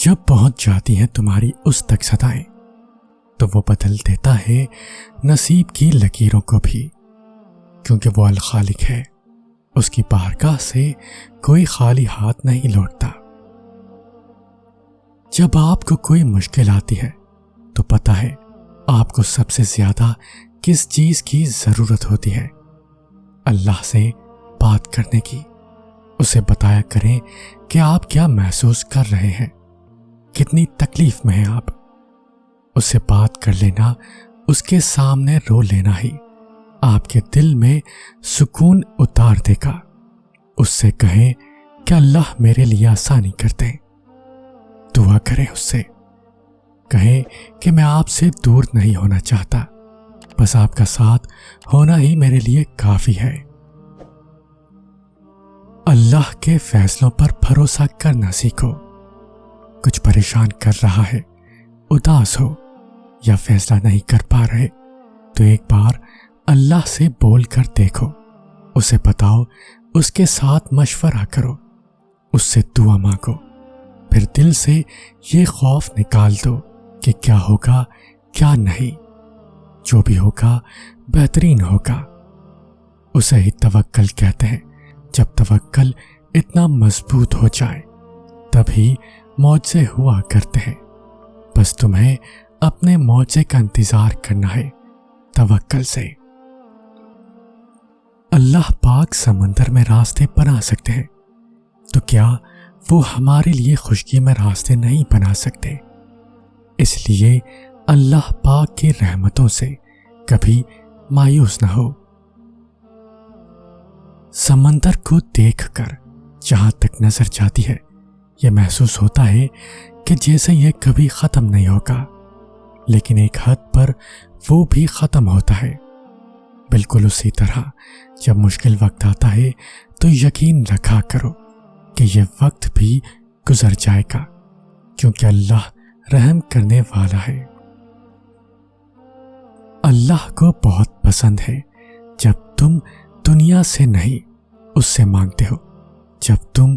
جب پہنچ جاتی ہیں تمہاری اس تک صدائیں تو وہ بدل دیتا ہے نصیب کی لکیروں کو بھی، کیونکہ وہ الخالق ہے، اس کی بارگاہ سے کوئی خالی ہاتھ نہیں لوٹتا۔ جب آپ کو کوئی مشکل آتی ہے تو پتہ ہے آپ کو سب سے زیادہ کس چیز کی ضرورت ہوتی ہے؟ اللہ سے بات کرنے کی۔ اسے بتایا کریں کہ آپ کیا محسوس کر رہے ہیں، کتنی تکلیف میں ہیں آپ۔ اس سے بات کر لینا، اس کے سامنے رو لینا ہی آپ کے دل میں سکون اتار دے گا۔ اس سے کہیں کہ اللہ میرے لیے آسانی کر دیں، دعا کریں اس سے، کہیں کہ میں آپ سے دور نہیں ہونا چاہتا، بس آپ کا ساتھ ہونا ہی میرے لیے کافی ہے۔ اللہ کے فیصلوں پر بھروسہ کرنا سیکھو۔ کچھ پریشان کر رہا ہے، اداس ہو یا فیصلہ نہیں کر پا رہے تو ایک بار اللہ سے بول کر دیکھو، اسے بتاؤ، اس کے ساتھ مشورہ کرو، اس سے دعا مانگو، پھر دل سے یہ خوف نکال دو کہ کیا ہوگا کیا نہیں، جو بھی ہوگا بہترین ہوگا۔ اسے ہی توکل کہتے ہیں۔ جب توکل اتنا مضبوط ہو جائے تبھی معجزے ہوا کرتے ہیں، بس تمہیں اپنے معجزے کا انتظار کرنا ہے توکل سے۔ اللہ پاک سمندر میں راستے بنا سکتے ہیں تو کیا وہ ہمارے لیے خشکی میں راستے نہیں بنا سکتے؟ اس لیے اللہ پاک کی رحمتوں سے کبھی مایوس نہ ہو۔ سمندر کو دیکھ کر جہاں تک نظر جاتی ہے یہ محسوس ہوتا ہے کہ جیسے یہ کبھی ختم نہیں ہوگا، لیکن ایک حد پر وہ بھی ختم ہوتا ہے۔ بالکل اسی طرح جب مشکل وقت آتا ہے تو یقین رکھا کرو کہ یہ وقت بھی گزر جائے گا، کیونکہ اللہ رحم کرنے والا ہے۔ اللہ کو بہت پسند ہے جب تم دنیا سے نہیں اس سے مانگتے ہو، جب تم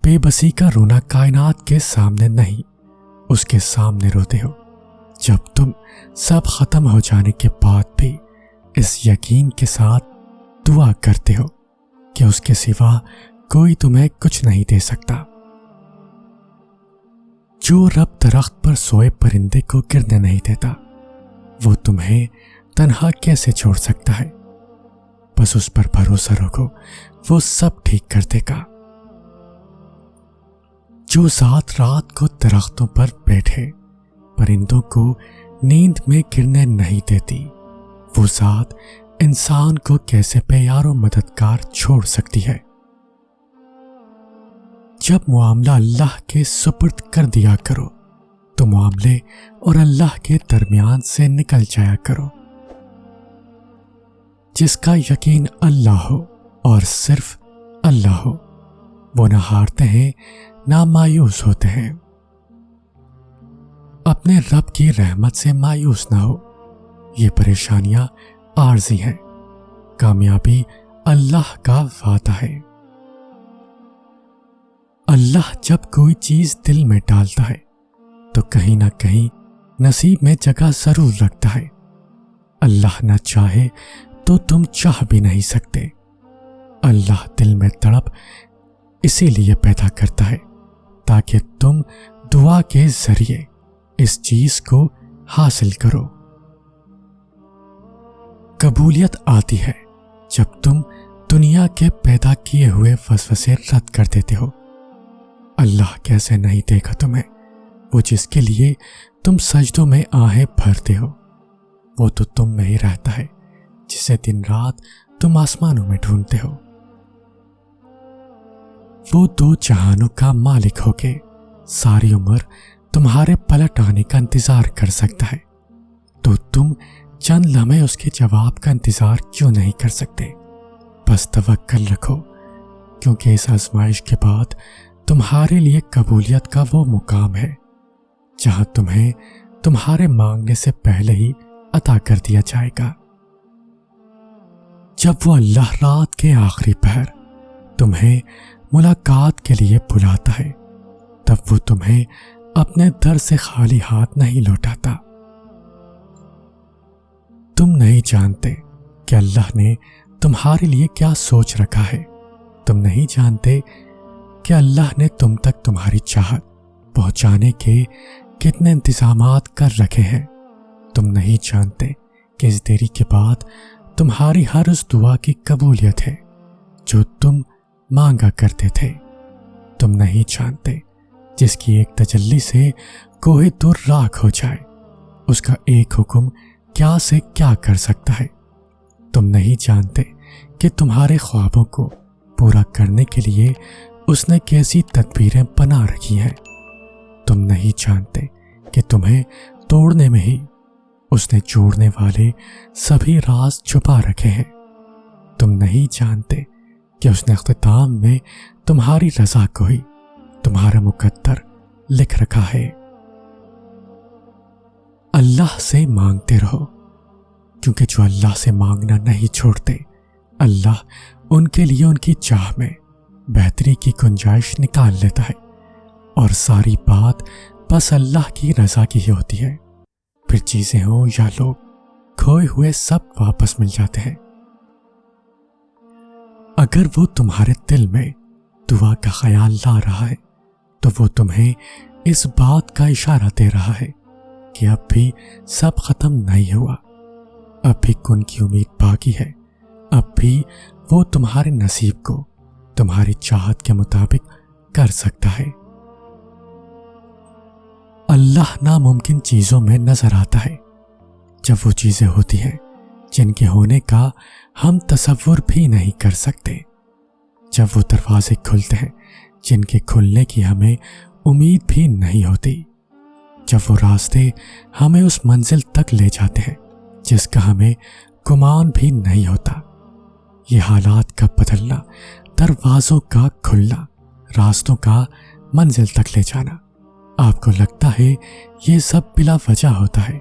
بے بسی کا رونا کائنات کے سامنے نہیں اس کے سامنے روتے ہو، جب تم سب ختم ہو جانے کے بعد بھی اس یقین کے ساتھ دعا کرتے ہو کہ اس کے سوا کوئی تمہیں کچھ نہیں دے سکتا۔ جو رب درخت پر سوئے پرندے کو گرنے نہیں دیتا وہ تمہیں تنہا کیسے چھوڑ سکتا ہے؟ بس اس پر بھروسہ رکھو، وہ سب ٹھیک کر دے گا۔ جو ذات رات کو درختوں پر بیٹھے پرندوں کو نیند میں گرنے نہیں دیتی، وہ ذات انسان کو کیسے بے یار و مددگار چھوڑ سکتی ہے؟ جب معاملہ اللہ کے سپرد کر دیا کرو تو معاملے اور اللہ کے درمیان سے نکل جایا کرو۔ جس کا یقین اللہ ہو اور صرف اللہ ہو وہ نہ ہارتے ہیں نہ مایوس ہوتے ہیں۔ اپنے رب کی رحمت سے مایوس نہ ہو، یہ پریشانیاں عارضی ہیں، کامیابی اللہ کا وعدہ ہے۔ اللہ جب کوئی چیز دل میں ڈالتا ہے تو کہیں نہ کہیں نصیب میں جگہ ضرور رکھتا ہے۔ اللہ نہ چاہے تو تم چاہ بھی نہیں سکتے۔ اللہ دل میں تڑپ اسی لیے پیدا کرتا ہے تاکہ تم دعا کے ذریعے اس چیز کو حاصل کرو۔ قبولیت آتی ہے جب تم دنیا کے پیدا کیے ہوئے وسوسے رد کر دیتے ہو۔ اللہ کیسے نہیں دیکھا تمہیں؟ وہ جس کے لیے تم سجدوں میں آہیں بھرتے ہو وہ تو تم میں ہی رہتا ہے، جسے دن رات تم آسمانوں میں ڈھونڈتے ہو۔ وہ دو جہانوں کا مالک ہو کے ساری عمر تمہارے پلٹ آنے کا انتظار کر سکتا ہے، تو تم چند لمحے اس کے جواب کا انتظار کیوں نہیں کر سکتے؟ بس توکل رکھو، کیونکہ اس آزمائش کے بعد تمہارے لیے قبولیت کا وہ مقام ہے جہاں تمہیں تمہارے مانگنے سے پہلے ہی عطا کر دیا جائے گا۔ جب وہ اللہ رات کے آخری پہر تمہیں ملاقات کے لیے بلاتا ہے تب وہ تمہیں اپنے در سے خالی ہاتھ نہیں لوٹاتا۔ تم نہیں جانتے کہ اللہ نے تمہارے لیے کیا سوچ رکھا ہے۔ تم نہیں جانتے کہ اللہ نے تم تک تمہاری چاہت پہنچانے کے کتنے انتظامات کر رکھے ہیں۔ تم نہیں جانتے کہ اس دیری کے بعد تمہاری ہر اس دعا کی قبولیت ہے جو تم مانگا کرتے تھے۔ تم نہیں جانتے جس کی ایک تجلی سے کوہ طور راکھ ہو جائے، اس کا ایک حکم کیا سے کیا کر سکتا ہے۔ تم نہیں جانتے کہ تمہارے خوابوں کو پورا کرنے کے لیے اس نے کیسی تدبیریں بنا رکھی ہیں۔ تم نہیں جانتے کہ تمہیں توڑنے میں ہی اس نے جوڑنے والے سبھی راز چھپا رکھے ہیں۔ تم نہیں جانتے کہ اس نے اختتام میں تمہاری رضا کو ہی تمہارا مقدر لکھ رکھا ہے۔ اللہ سے مانگتے رہو، کیونکہ جو اللہ سے مانگنا نہیں چھوڑتے، اللہ ان کے لیے ان کی چاہ میں بہتری کی گنجائش نکال لیتا ہے، اور ساری بات بس اللہ کی رضا کی ہی ہوتی ہے۔ پھر چیزیں ہوں یا لوگ، کھوئے ہوئے سب واپس مل جاتے ہیں۔ اگر وہ تمہارے دل میں دعا کا خیال لا رہا ہے تو وہ تمہیں اس بات کا اشارہ دے رہا ہے کہ اب بھی سب ختم نہیں ہوا، اب بھی کن کی امید باقی ہے، اب بھی وہ تمہارے نصیب کو تمہاری چاہت کے مطابق کر سکتا ہے۔ اللہ ناممکن چیزوں میں نظر آتا ہے جب وہ چیزیں ہوتی ہیں جن کے ہونے کا ہم تصور بھی نہیں کر سکتے، جب وہ دروازے کھلتے ہیں جن کے کھلنے کی ہمیں امید بھی نہیں ہوتی، جب وہ راستے ہمیں اس منزل تک لے جاتے ہیں جس کا ہمیں گمان بھی نہیں ہوتا۔ یہ حالات کا بدلنا، دروازوں کا کھلنا، راستوں کا منزل تک لے جانا، آپ کو لگتا ہے یہ سب بلا وجہ ہوتا ہے،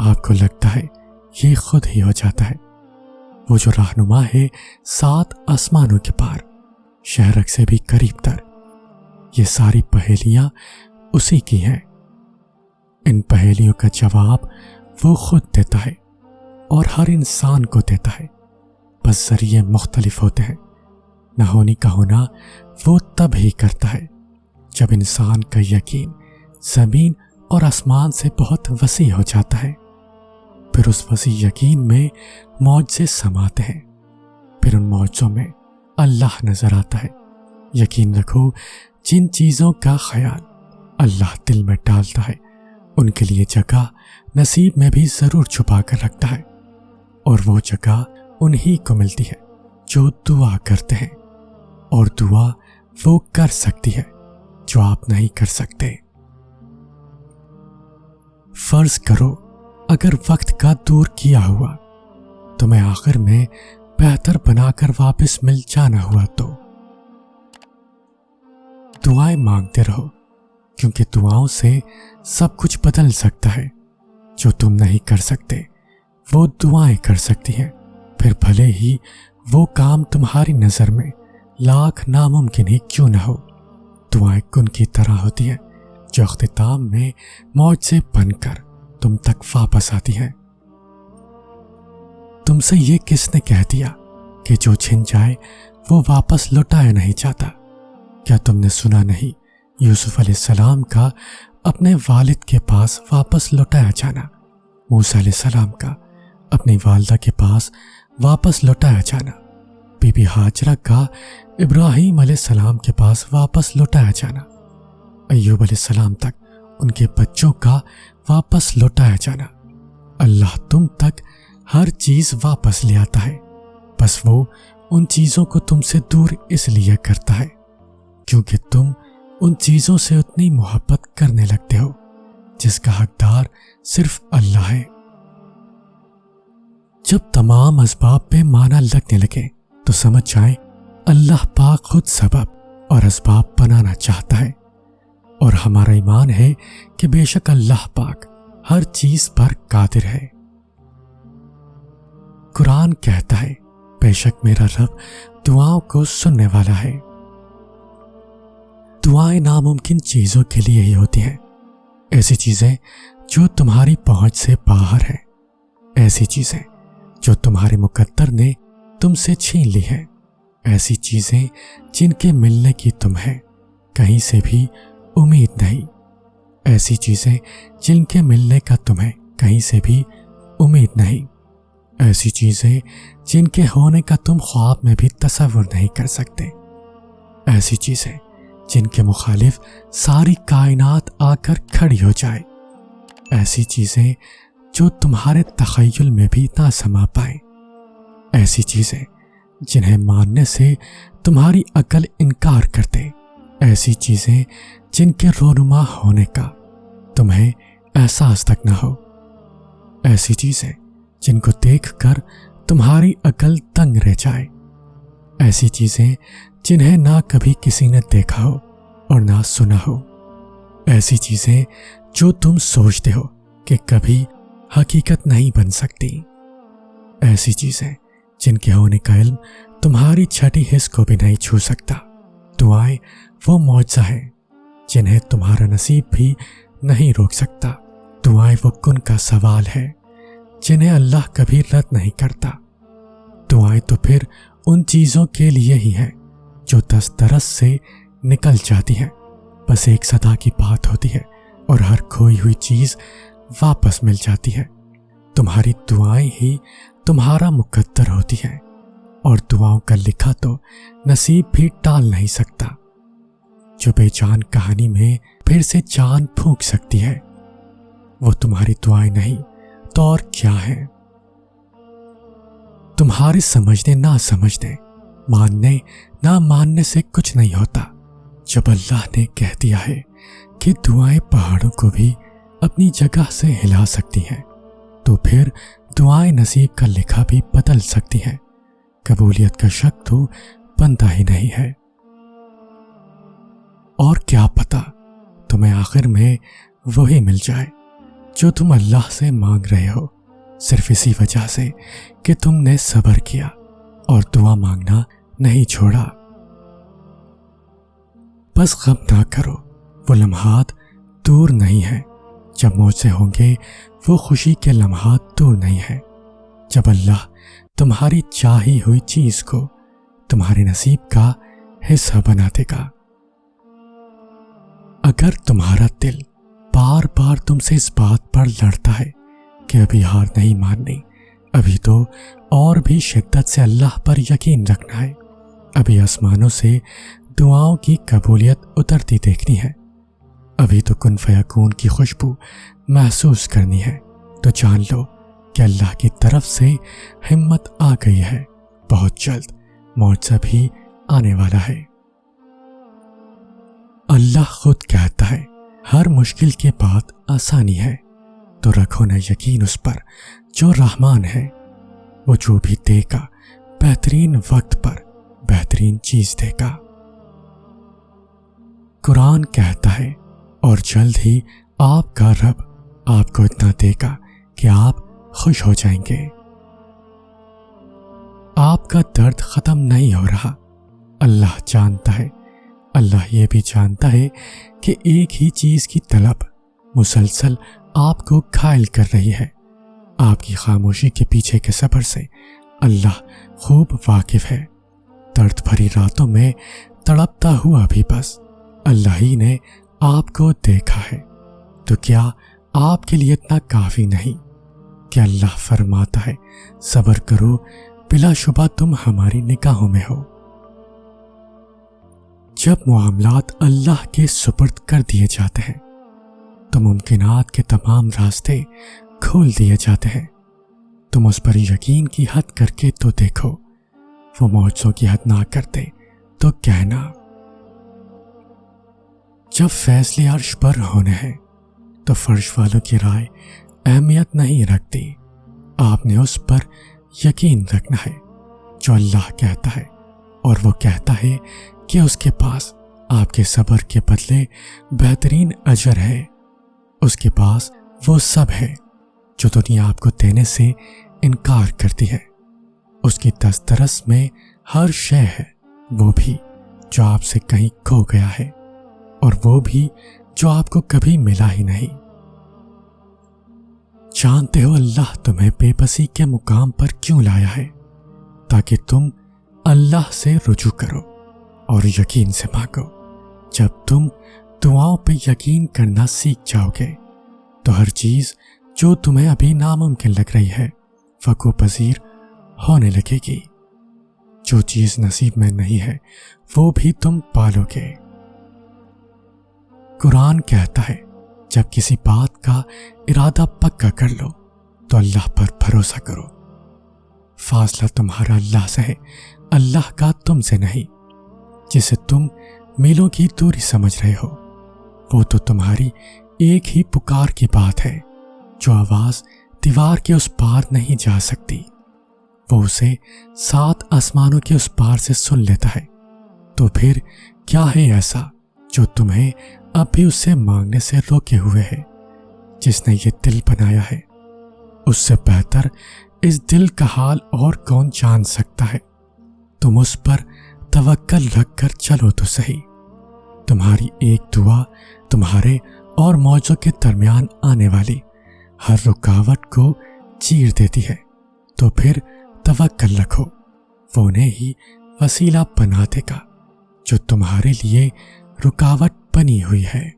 آپ کو لگتا ہے یہ خود ہی ہو جاتا ہے۔ وہ جو رہنما ہے 7 آسمانوں کے پار، شہرک سے بھی قریب تر، یہ ساری پہیلیاں اسی کی ہیں۔ ان پہیلیوں کا جواب وہ خود دیتا ہے اور ہر انسان کو دیتا ہے، بس ذریعے مختلف ہوتے ہیں۔ نہ ہونی کا ہونا وہ تب ہی کرتا ہے جب انسان کا یقین زمین اور آسمان سے بہت وسیع ہو جاتا ہے۔ پھر اس وسیع یقین میں معجزے سماتے ہیں، پھر ان معجزوں میں اللہ نظر آتا ہے۔ یقین رکھو، جن چیزوں کا خیال اللہ دل میں ڈالتا ہے ان کے لیے جگہ نصیب میں بھی ضرور چھپا کر رکھتا ہے، اور وہ جگہ انہی کو ملتی ہے جو دعا کرتے ہیں، اور دعا وہ کر سکتی ہے جو آپ نہیں کر سکتے۔ فرض کرو اگر وقت کا دور کیا ہوا تمہیں آخر میں بہتر بنا کر واپس مل جانا ہوا تو دعائیں مانگتے رہو، کیونکہ دعاؤں سے سب کچھ بدل سکتا ہے۔ جو تم نہیں کر سکتے وہ دعائیں کر سکتی ہیں، پھر بھلے ہی وہ کام تمہاری نظر میں لاکھ ناممکن ہی کیوں نہ ہو۔ دعائیں کن کی طرح ہوتی ہیں جو اختتام میں معجزے بن کر تم تک واپس آتی ہیں۔ تم سے یہ کس نے کہہ دیا کہ جو چھن جائے وہ واپس لوٹایا نہیں جاتا؟ کیا تم نے سنا نہیں یوسف علیہ السلام کا اپنے والد کے پاس واپس لوٹایا جانا، موسیٰ علیہ السلام کا اپنی والدہ کے پاس واپس لوٹایا جانا، بی بی ہاجرہ کا ابراہیم علیہ السلام کے پاس واپس لوٹایا جانا، ایوب علیہ السلام تک ان کے بچوں کا واپس لوٹایا جانا۔ اللہ تم تک ہر چیز واپس لے آتا ہے، بس وہ ان چیزوں کو تم سے دور اس لیے کرتا ہے کیونکہ تم ان چیزوں سے اتنی محبت کرنے لگتے ہو جس کا حقدار صرف اللہ ہے۔ جب تمام اسباب پہ مانا لگنے لگے تو سمجھ جائیں اللہ پاک خود سبب اور اسباب بنانا چاہتا ہے، اور ہمارا ایمان ہے کہ بے شک اللہ پاک ہر چیز پر قادر ہے۔ قرآن کہتا ہے بے شک میرا رب دعاؤں کو سننے والا ہے۔ دعائیں ناممکن چیزوں کے لیے ہی ہوتی ہیں، ایسی چیزیں جو تمہاری پہنچ سے باہر ہیں، ایسی چیزیں جو تمہارے مقدر نے تم سے چھین لی ہیں، ایسی چیزیں جن کے ملنے کی تمہیں کہیں سے بھی امید نہیں، ایسی چیزیں جن کے ملنے کا تمہیں کہیں سے بھی امید نہیں، ایسی چیزیں جن کے ہونے کا تم خواب میں بھی تصور نہیں کر سکتے، ایسی چیزیں جن کے مخالف ساری کائنات آ کر کھڑی ہو جائے، ایسی چیزیں جو تمہارے تخیل میں بھی نہ سما پائیں، ایسی چیزیں جنہیں ماننے سے تمہاری عقل انکار کرتے، ایسی چیزیں جن کے رونما ہونے کا تمہیں احساس تک نہ ہو، ایسی چیزیں جن کو دیکھ کر تمہاری عقل دنگ رہ جائے، ایسی چیزیں جنہیں نہ کبھی کسی نے دیکھا ہو اور نہ سنا ہو، ایسی چیزیں جو تم سوچتے ہو کہ کبھی حقیقت نہیں بن سکتی، ایسی چیزیں جن کے ہونے کا علم تمہاری چھٹی حس کو بھی نہیں چھو سکتا۔ دعائیں وہ معجزہ ہے جنہیں تمہارا نصیب بھی نہیں روک سکتا، دعائیں وہ کن کا سوال ہے جنہیں اللہ کبھی رد نہیں کرتا، دعائیں تو پھر ان چیزوں کے لیے ہی ہیں جو دسترس سے نکل جاتی ہیں، بس ایک صدا کی بات ہوتی ہے اور ہر کھوئی ہوئی چیز واپس مل جاتی ہے۔ تمہاری دعائیں ہی تمہارا مقدر ہوتی ہیں، اور دعاؤں کا لکھا تو نصیب بھی ٹال نہیں سکتا۔ جو بے جان کہانی میں پھر سے جان پھونک سکتی ہے، وہ تمہاری دعائیں نہیں تو اور کیا ہے؟ تمہارے سمجھنے نہ سمجھنے، ماننے نہ ماننے سے کچھ نہیں ہوتا۔ جب اللہ نے کہہ دیا ہے کہ دعائیں پہاڑوں کو بھی اپنی جگہ سے ہلا سکتی ہیں، تو پھر دعائیں نصیب کا لکھا بھی بدل سکتی ہیں۔ قبولیت کا شک تو بنتا ہی نہیں ہے۔ اور کیا پتا تمہیں آخر میں وہی مل جائے جو تم اللہ سے مانگ رہے ہو، صرف اسی وجہ سے کہ تم نے صبر کیا اور دعا مانگنا نہیں چھوڑا۔ بس غم نہ کرو، وہ لمحات دور نہیں ہیں، جب مجھ سے ہوں گے وہ خوشی کے لمحات دور نہیں ہیں، جب اللہ تمہاری چاہی ہوئی چیز کو تمہارے نصیب کا حصہ بنا دے گا۔ اگر تمہارا دل بار بار تم سے اس بات پر لڑتا ہے کہ ابھی ہار نہیں ماننی، ابھی تو اور بھی شدت سے اللہ پر یقین رکھنا ہے، ابھی آسمانوں سے دعاؤں کی قبولیت اترتی دیکھنی ہے، ابھی تو کن فیکون کی خوشبو محسوس کرنی ہے، تو جان لو کہ اللہ کی طرف سے ہمت آ گئی ہے، بہت جلد معجزہ بھی آنے والا ہے۔ اللہ خود کہتا ہے ہر مشکل کے بعد آسانی ہے، تو رکھو نہ یقین اس پر جو رحمان ہے، وہ جو بھی دے گا بہترین وقت پر بہترین چیز دے گا۔ قرآن کہتا ہے اور جلد ہی آپ کا رب آپ کو اتنا دے گا کہ آپ خوش ہو جائیں گے۔ آپ کا درد ختم نہیں ہو رہا، اللہ جانتا ہے، اللہ یہ بھی جانتا ہے کہ ایک ہی چیز کی طلب مسلسل آپ کو گھائل کر رہی ہے۔ آپ کی خاموشی کے پیچھے کے صبر سے اللہ خوب واقف ہے۔ درد بھری راتوں میں تڑپتا ہوا بھی بس اللہ ہی نے آپ کو دیکھا ہے، تو کیا آپ کے لیے اتنا کافی نہیں کہ اللہ فرماتا ہے صبر کرو، بلا شبہ تم ہماری نگاہوں میں ہو۔ جب معاملات اللہ کے سپرد کر دیے جاتے ہیں تو ممکنات کے تمام راستے کھول دیے جاتے ہیں۔ تم اس پر یقین کی حد کر کے تو دیکھو، وہ معجزوں کی حد نہ کرتے تو کہنا۔ جب فیصلے عرش پر ہونے ہیں تو فرش والوں کی رائے اہمیت نہیں رکھتی، آپ نے اس پر یقین رکھنا ہے جو اللہ کہتا ہے، اور وہ کہتا ہے کہ اس کے پاس آپ کے صبر کے بدلے بہترین اجر ہے، اس کے پاس وہ سب ہے جو دنیا آپ کو دینے سے انکار کرتی ہے، اس کی دسترس میں ہر شے ہے، وہ بھی جو آپ سے کہیں کھو گیا ہے، اور وہ بھی جو آپ کو کبھی ملا ہی نہیں۔ جانتے ہو اللہ تمہیں بے بسی کے مقام پر کیوں لایا ہے؟ تاکہ تم اللہ سے رجوع کرو اور یقین سے مانگو۔ جب تم دعاؤں پہ یقین کرنا سیکھ جاؤ گے تو ہر چیز جو تمہیں ابھی ناممکن لگ رہی ہے وقوع پذیر ہونے لگے گی۔ جو چیز نصیب میں نہیں ہے وہ بھی تم پالو گے۔ قرآن کہتا ہے جب کسی بات کا ارادہ پکا کر لو تو اللہ پر بھروسہ کرو۔ فاصلہ تمہارا اللہ سے ہے، اللہ کا تم سے نہیں۔ جسے تم میلوں کی دوری سمجھ رہے ہو وہ تو تمہاری ایک ہی پکار کی بات ہے، جو آواز دیوار کے اس پار نہیں جا سکتی، وہ اسے 7 آسمانوں کے اس پار سے سن لیتا ہے۔ تو پھر کیا ہے ایسا جو تمہیں اب بھی اس سے مانگنے سے روکے ہوئے ہے؟ جس نے یہ دل بنایا ہے اس سے بہتر اس دل کا حال اور کون جان سکتا ہے؟ تم اس پر توکل رکھ کر چلو تو صحیح۔ تمہاری ایک دعا تمہارے اور موجوں کے درمیان آنے والی ہر رکاوٹ کو چیر دیتی ہے۔ تو پھر توکل رکھو، وہ انہیں ہی وسیلہ بنا دے گا جو تمہارے لیے رکاوٹ بنی ہوئی ہے۔